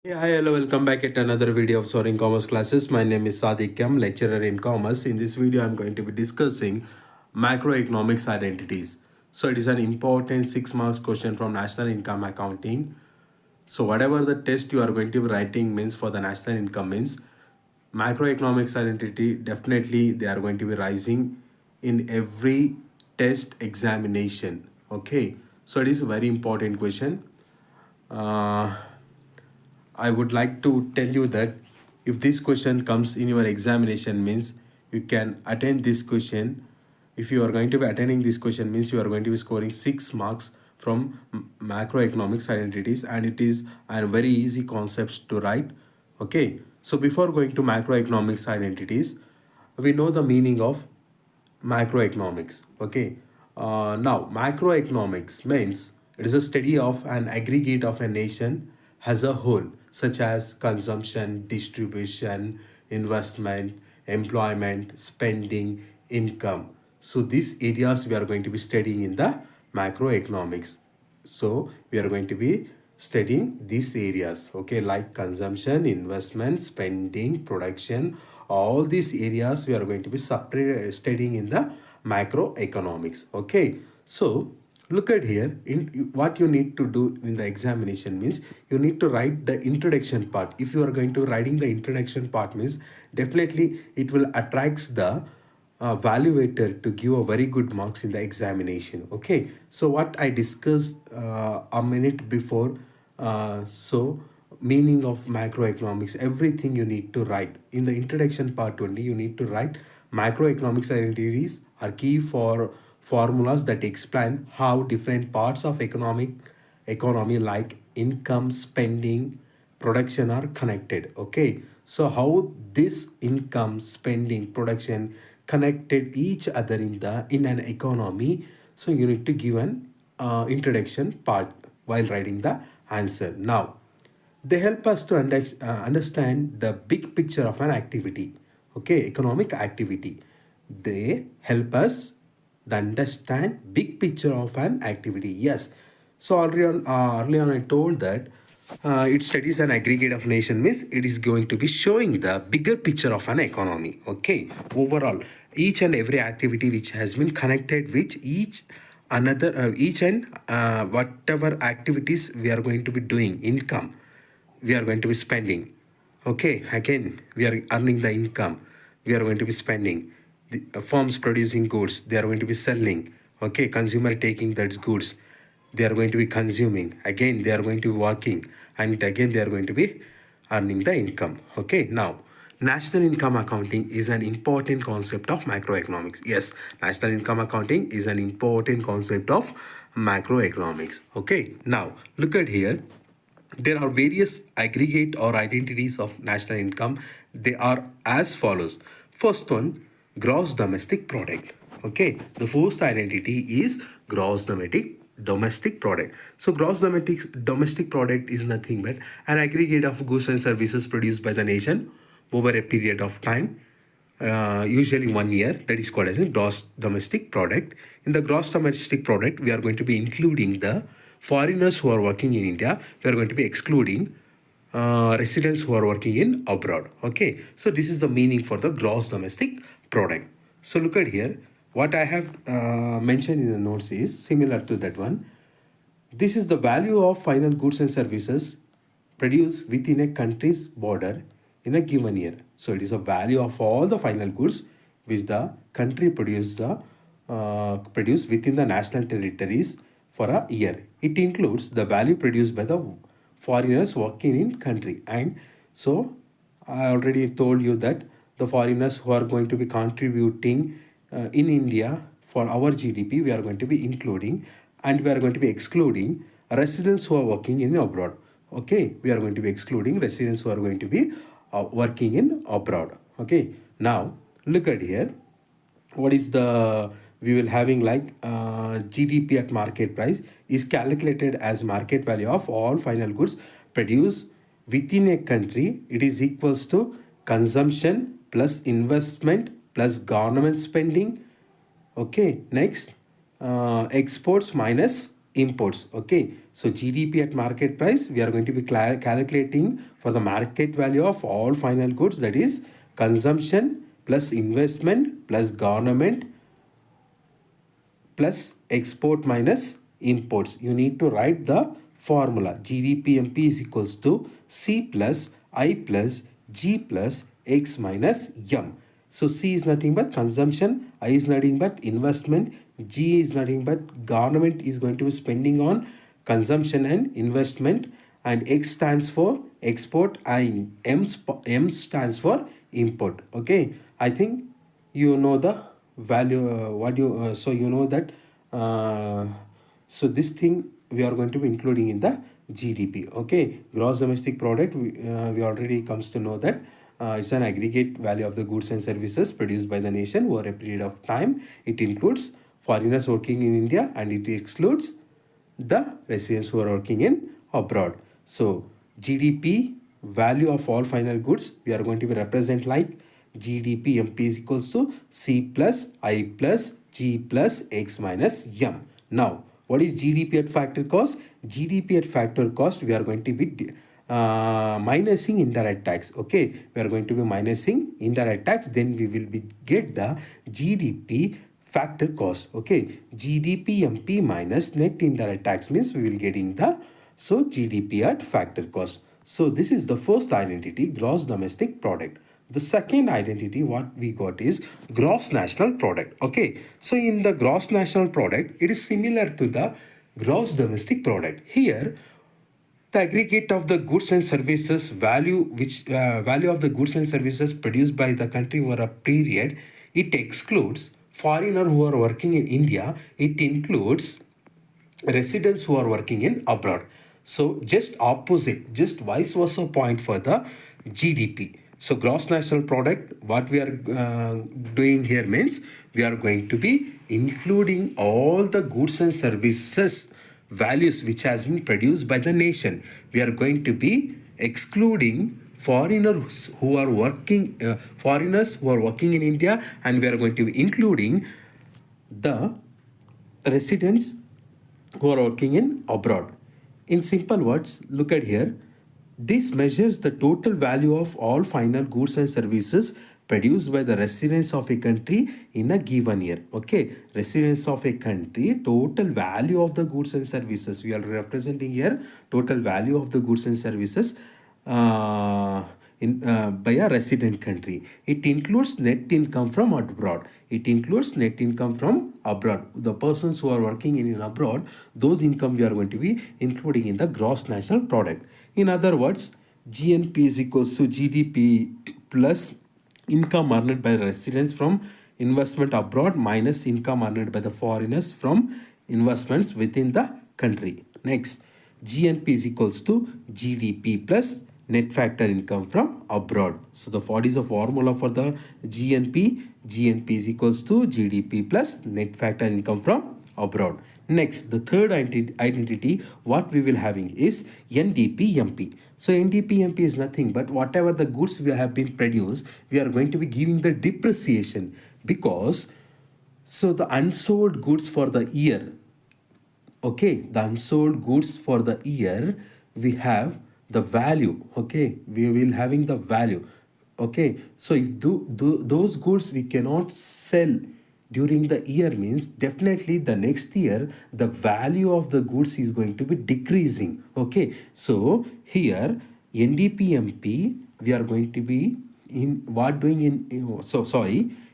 Hey, hi, hello, welcome back at another video of Soaring Commerce classes. My name is Sadiq M, lecturer in commerce. In this video, I'm going to be discussing macroeconomics identities. So it is an important 6 marks question from National Income Accounting. So whatever the test you are going to be writing means for the national income means macroeconomics identity, definitely they are going to be rising in every test examination. Okay, so it is a very important question. Uh, I would like to tell you that if this question comes in your examination means you can attend this question. If you are going to be attending this question means you are going to be scoring 6 marks from macroeconomics identities, and it is a very easy concepts to write. Okay, so before going to macroeconomics identities, we know the meaning of macroeconomics. Okay, now macroeconomics means it is a study of an aggregate of a nation as a whole, such as consumption, distribution, investment, employment, spending, income. So these areas we are going to be studying in the macroeconomics. So we are going to be studying these areas, okay, like consumption, investment, spending, production. All these areas we are going to be studying in the macroeconomics. Okay, so look at here. In what you need to do in the examination means you need to write the introduction part. If you are going to writing the introduction part means definitely it will attracts the evaluator to give a very good marks in the examination. Okay, so what I discussed a minute before, so meaning of macroeconomics, everything you need to write in the introduction part only. You need to write macroeconomics identities are key for formulas that explain how different parts of economy like income, spending, production are connected. Okay, so how this income, spending, production connected each other in an economy. So you need to give an introduction part while writing the answer. Now they help us to understand the big picture of an activity. Okay, economic activity, they help us to understand big picture of an activity. Yes, so early on I told that it studies an aggregate of nation means it is going to be showing the bigger picture of an economy. Okay, overall each and every activity which has been connected with each and whatever activities we are going to be doing, income we are going to be spending. Okay, again we are earning the income, we are going to be spending. The firms producing goods, they are going to be selling. Okay, consumer taking that goods, they are going to be consuming. Again they are going to be working, and again they are going to be earning the income. Okay, now national income accounting is an important concept of macroeconomics. Yes, national income accounting is an important concept of macroeconomics. Okay, now look at here. There are various aggregate or identities of national income. They are as follows. First one, gross domestic product. Okay, the first identity is gross domestic product. So gross domestic product is nothing but an aggregate of goods and services produced by the nation over a period of time, usually 1 year. That is called as a gross domestic product. In the gross domestic product, we are going to be including the foreigners who are working in India. We are going to be excluding residents who are working in abroad. Okay, so this is the meaning for the gross domestic product. So look at here. What I have mentioned in the notes is similar to that one. This is the value of final goods and services produced within a country's border in a given year. So it is a value of all the final goods which the country produce within the national territories for a year. It includes the value produced by the foreigners working in country. And so I already told you that the foreigners who are going to be contributing in India for our GDP, we are going to be including, and we are going to be excluding residents who are working in abroad. Okay, we are going to be excluding residents who are going to be working in abroad. Okay, now look at here. What is the, we will having like GDP at market price is calculated as market value of all final goods produced within a country. It is equals to consumption plus investment plus government spending. Okay, next exports minus imports. Okay, so GDP at market price, we are going to be calculating for the market value of all final goods, that is consumption plus investment plus government plus export minus imports. You need to write the formula. GDPMP is equals to C plus I plus G plus X minus M. So C is nothing but consumption, I is nothing but investment, G is nothing but government is going to be spending on consumption and investment, and X stands for export and M stands for import. Okay, I think you know the value what you so you know that so this thing we are going to be including in the GDP. Okay, gross domestic product, we already comes to know that it's an aggregate value of the goods and services produced by the nation over a period of time. It includes foreigners working in India and it excludes the residents who are working in abroad. So GDP value of all final goods we are going to be represent like GDPMP is equals to C plus I plus G plus X minus M. Now, what is GDP at factor cost? GDP at factor cost, we are going to be minusing indirect tax. Okay, we are going to be minusing indirect tax. Then we will be get the GDP factor cost. Okay, GDPMP minus net indirect tax means we will getting the GDP at factor cost. So this is the first identity, gross domestic product. The second identity what we got is gross national product. Okay, so in the gross national product, it is similar to the gross domestic product. Here, the aggregate of the goods and services value, which value of the goods and services produced by the country over a period, it excludes foreigner who are working in India. It includes residents who are working in abroad. So just opposite, just vice versa point for the GDP. So gross national product, what we are doing here means we are going to be including all the goods and services values which has been produced by the nation. We are going to be excluding foreigners who are working in India, and we are going to be including the residents who are working in abroad. In simple words, look at here. This measures the total value of all final goods and services produced by the residents of a country in a given year. Okay, residents of a country, total value of the goods and services. We are representing here total value of the goods and services by a resident country. It includes net income from abroad. It includes net income from abroad. The persons who are working in abroad, those income we are going to be including in the gross national product. In other words, GNP is equals to GDP plus income earned by residents from investment abroad minus income earned by the foreigners from investments within the country. Next, GNP is equals to GDP plus net factor income from abroad. So what is the formula for the GNP? GNP is equals to GDP plus net factor income from abroad. Next, the third identity what we will having is NDPMP. So NDPMP is nothing but whatever the goods we have been produced, we are going to be giving the depreciation, because so the unsold goods for the year, okay, the unsold goods for the year, we have the value. Okay, we will having the value. Okay, so if those goods we cannot sell during the year, means definitely the next year the value of the goods is going to be decreasing. Okay, so here NDPMP we are going to be in what doing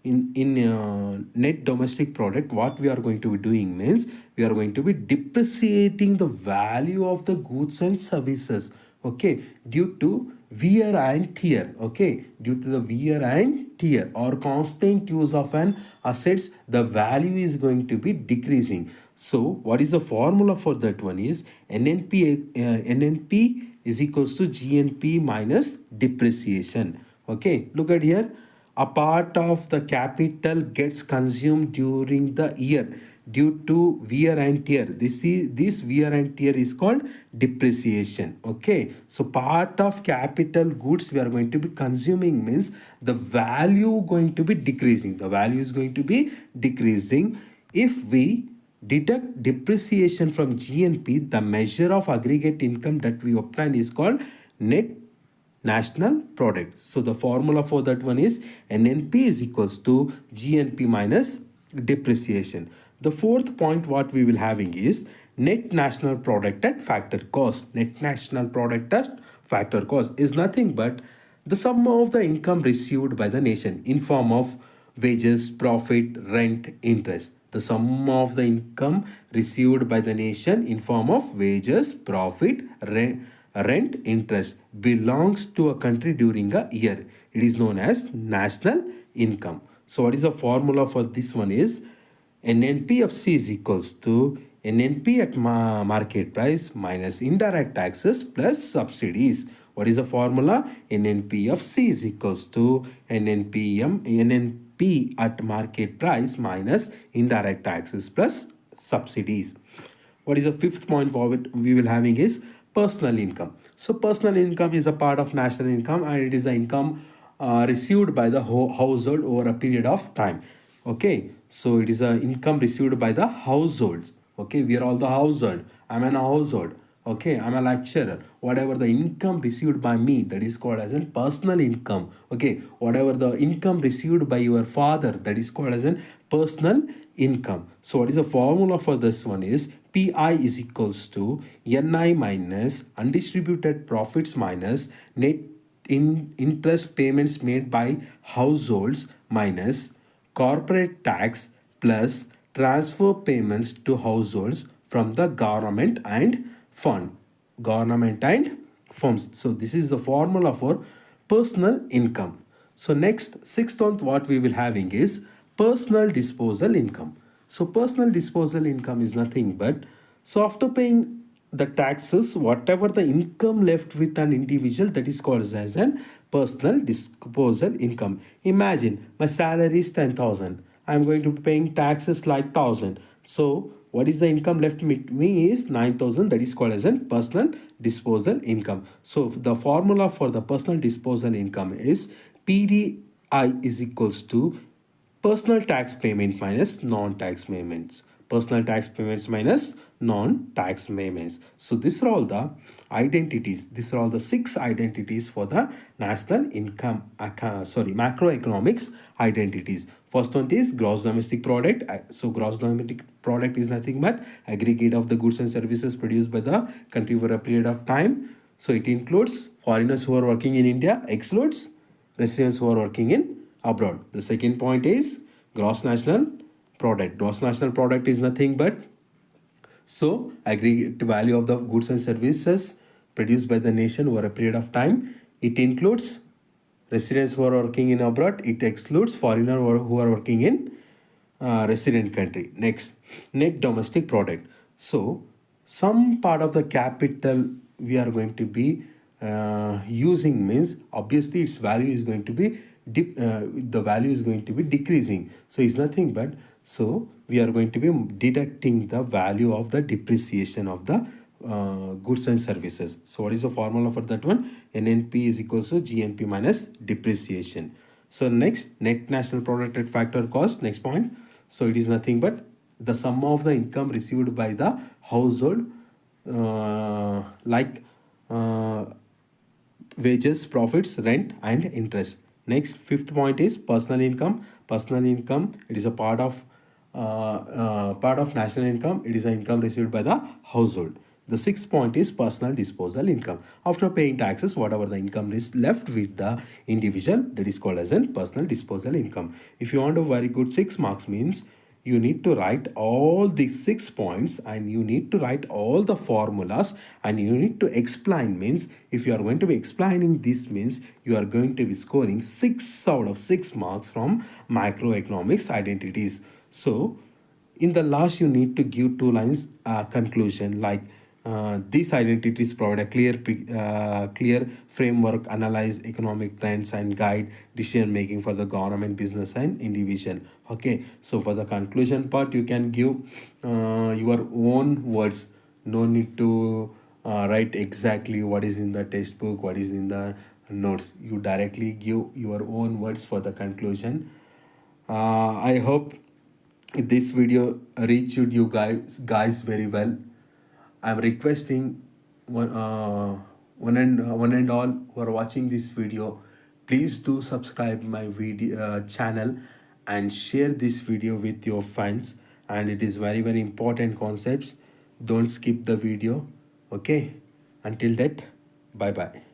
in net domestic product, what we are going to be doing means we are going to be depreciating the value of the goods and services, okay, due to wear and tear. Okay, due to the wear and tear or constant use of an assets, the value is going to be decreasing. So what is the formula for that one is NNP is equals to GNP minus depreciation. Okay, look at here. A part of the capital gets consumed during the year due to wear and tear. This wear and tear is called depreciation. Okay, so part of capital goods we are going to be consuming means the value going to be decreasing. The value is going to be decreasing if we deduct depreciation from GNP, the measure of aggregate income that we obtain is called net national product. So the formula for that one is NNP is equals to GNP minus depreciation. The fourth point what we will having is net national product at factor cost. Net national product at factor cost is nothing but the sum of the income received by the nation in form of wages, profit, rent, interest. The sum of the income received by the nation in form of wages, profit, rent, interest belongs to a country during a year. It is known as national income. So what is the formula for this one is NNPFC is equals to NNP at market price minus indirect taxes plus subsidies. What is the formula? NNPFC is equals to NNP at market price minus indirect taxes plus subsidies. What is the fifth point for it we will having is personal income. So personal income is a part of national income, and it is the income received by the household over a period of time. Okay, so it is a income received by the households. Okay, we are all the household. I'm an household. Okay, I'm a lecturer. Whatever the income received by me, that is called as a personal income. Okay, whatever the income received by your father, that is called as a personal income. So what is the formula for this one is PI is equals to NI minus undistributed profits minus net interest payments made by households minus corporate tax plus transfer payments to households from the government and firms. So this is the formula for personal income. So next, sixth one what we will having is personal disposal income. So personal disposal income is nothing but, so after paying the taxes, whatever the income left with an individual, that is called as an personal disposal income. Imagine my salary is 10,000. I'm going to be paying taxes like 1,000. So what is the income left with me is 9,000. That is called as a personal disposal income. So the formula for the personal disposal income is PDI is equals to personal tax payment minus non-tax payments. Personal tax payments minus non-tax payments. So these are all the identities. These are all the 6 identities for the national income, macroeconomics identities. First one is gross domestic product. So gross domestic product is nothing but aggregate of the goods and services produced by the country for a period of time. So it includes foreigners who are working in India, excludes residents who are working in abroad. The second point is gross national product. Gross national product is nothing but so aggregate value of the goods and services produced by the nation over a period of time. It includes residents who are working in abroad. It excludes foreigners who are working in resident country. Next, net domestic product. So some part of the capital we are going to be using means obviously its value is going to be the value is going to be decreasing. So it's nothing but, so we are going to be deducting the value of the depreciation of the goods and services. So what is the formula for that one? NNP is equals to GNP minus depreciation. So next, net national product at factor cost. Next point. So it is nothing but the sum of the income received by the household wages, profits, rent and interest. Next, fifth point is personal income. Personal income, it is a part of national income. It is an income received by the household. The sixth point is personal disposal income. After paying taxes, whatever the income is left with the individual, that is called as a personal disposal income. If you want a very good 6 marks means you need to write all these 6 points and you need to write all the formulas and you need to explain. Means if you are going to be explaining this means you are going to be scoring 6 out of 6 marks from macroeconomics identities. So in the last you need to give 2 lines conclusion like these identities provide a clear framework, analyze economic trends and guide decision making for the government, business and individual. Okay, so for the conclusion part you can give your own words. No need to write exactly what is in the textbook, what is in the notes. You directly give your own words for the conclusion. I hope this video reached you guys very well. I'm requesting one and all who are watching this video, please do subscribe my video channel and share this video with your friends. And it is very important concepts. Don't skip the video. Okay. Until that, bye bye.